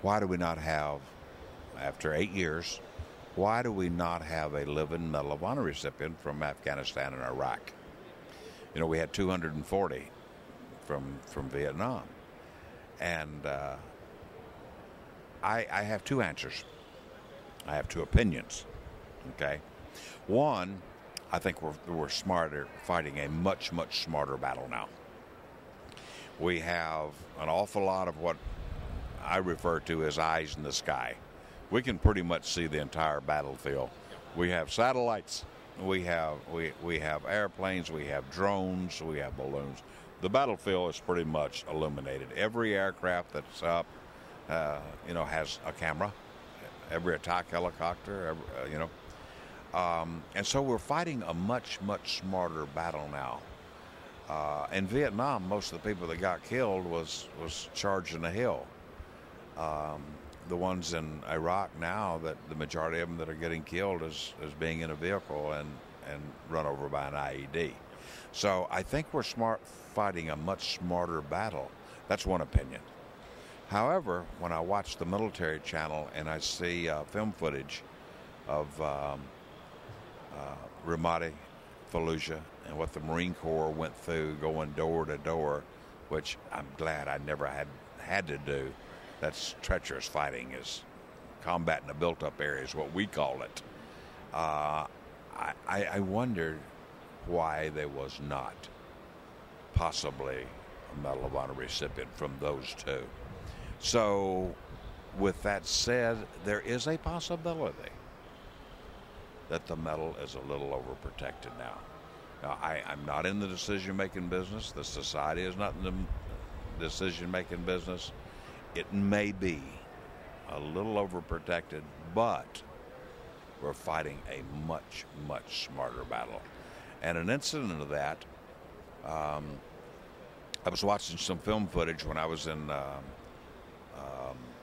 Why do we not have, after 8 years, why do we not have a living Medal of Honor recipient from Afghanistan and Iraq? You know, we had 240 from Vietnam. And I have two answers. I have two opinions, okay? One, I think we're smarter, fighting a much, much smarter battle now. We have an awful lot of what I refer to as eyes in the sky. We can pretty much see the entire battlefield. We have satellites, we have airplanes, we have drones, we have balloons. The battlefield is pretty much illuminated. Every aircraft that's up, has a camera. Every attack helicopter, and so we're fighting a much, much smarter battle now. In Vietnam, most of the people that got killed was charging a hill. The ones in Iraq now, that the majority of them that are getting killed is being in a vehicle and run over by an IED. So I think we're fighting a much smarter battle. That's one opinion. However, when I watch the military channel and I see film footage of Ramadi, Fallujah, and what the Marine Corps went through going door to door, which I'm glad I never had to do. That's treacherous fighting, is combat in the built-up area is what we call it. I wondered why there was not possibly a Medal of Honor recipient from those two. So, with that said, there is a possibility that the medal is a little overprotected now. Now, I'm not in the decision-making business. The society is not in the decision-making business. It may be a little overprotected, but we're fighting a much, much smarter battle. And an incident of that, I was watching some film footage when I was in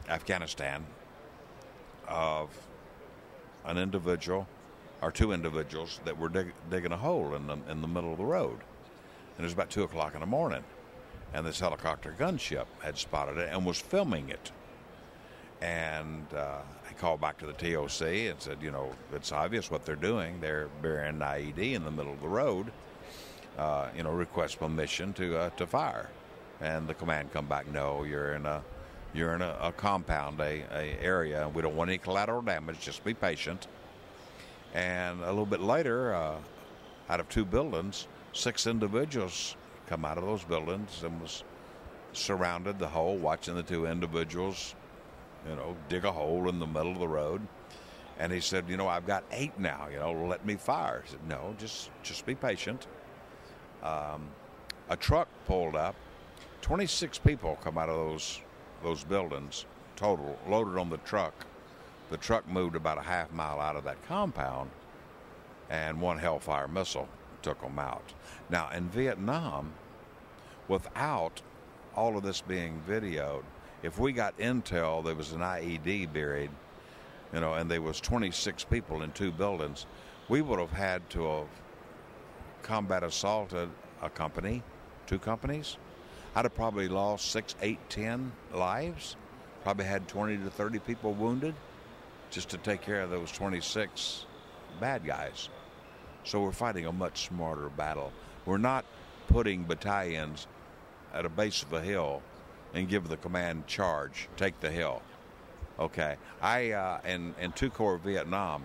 Afghanistan of an individual or two individuals that were digging a hole in the middle of the road. And it was about 2 o'clock in the morning. And this helicopter gunship had spotted it and was filming it. And I called back to the TOC and said, it's obvious what they're doing. They're burying an IED in the middle of the road. Request permission to fire. And the command come back, no, you're in a compound, a area. We don't want any collateral damage. Just be patient. And a little bit later, out of 2 buildings, 6 individuals come out of those buildings and was surrounded the hole, watching the 2 individuals, dig a hole in the middle of the road. And he said, I've got 8 now, let me fire. I said, no, just be patient. A truck pulled up. 26 people come out of those buildings total, loaded on the truck. The truck moved about a half mile out of that compound, and 1 Hellfire missile took them out. Now, in Vietnam, without all of this being videoed, if we got intel there was an IED buried, and there was 26 people in 2 buildings, we would have had to have combat assaulted a company, 2 companies. I'd have probably lost 6, 8, 10 lives, probably had 20 to 30 people wounded just to take care of those 26 bad guys. So we're fighting a much smarter battle. We're not putting battalions at a base of a hill and give the command, charge, take the hill. Okay. In 2 Corps Vietnam,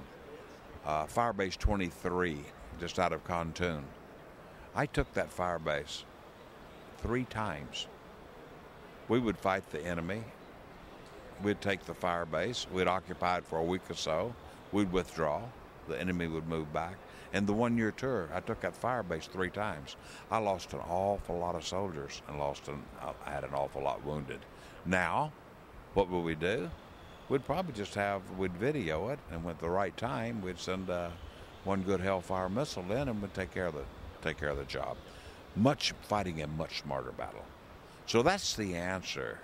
Firebase 23, just out of Kon I took that firebase 3 times. We would fight the enemy. We'd take the firebase. We'd occupy it for a week or so. We'd withdraw. The enemy would move back. And the 1-year tour, I took that firebase 3 times. I lost an awful lot of soldiers and I had an awful lot wounded. Now, what would we do? We'd probably we'd video it, and at the right time, we'd send 1 good Hellfire missile in, and we'd take care of the job. Fighting a much smarter battle. So that's the answer